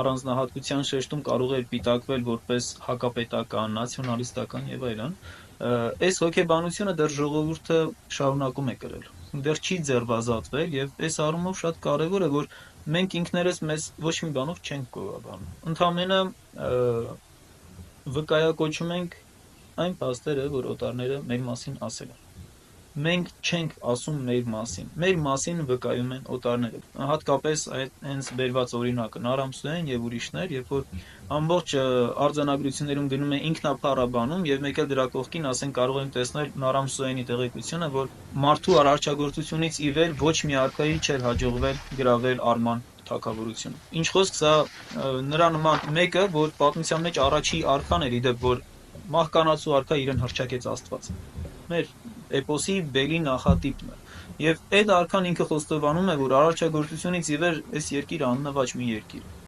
առանձնահատկության շեշտում կարող էր պիտակվել որպես հակապետական, նացիոնալիստական եւ այլն, այս հոգեբանությունը դեռ ժողովուրդը շարունակում է կրել, դեռ չի ձերբազատվել եւ այս առումով շատ կարեւոր է, որ մենք ինքներս մեզ ոչ մի բանով չենք գովաբանում, ընդամենը վկայակոչում ենք այն փաստերը, որ օտարները մեր մասին ասել են։ Մենք չենք ասում մեր մասին վկայում են օտարները, հատկապես այդ հենց բերված օրինակը Նարամսոյան եւ ուրիշներ, երբ որ ամբողջ արձանագրություններում գնում է ինքնափառաբանում եւ մեկ էլ դրա կողքին ասեն կարող են տեսնել Նարամսոյանի տեղեկությունը, որ մարդու արարչագործությունից ի վեր ոչ մի արքայի չէր հաջողվել գրավել Արման թագավորությունը։ Ինչ խոսք սա նրա նման մեկը, որ պատմության մեջ առաջի արքան էր, իդեպ որ մահկանացու արքա իրեն հռչակեց Աստված։ Մեր էպոսի բելի նախատիպն է։ Եվ այդ արքան ինքը խոստովանում է, որ արարչագործությունից ի վեր այս երկիրը աննվաճ մի երկիր է։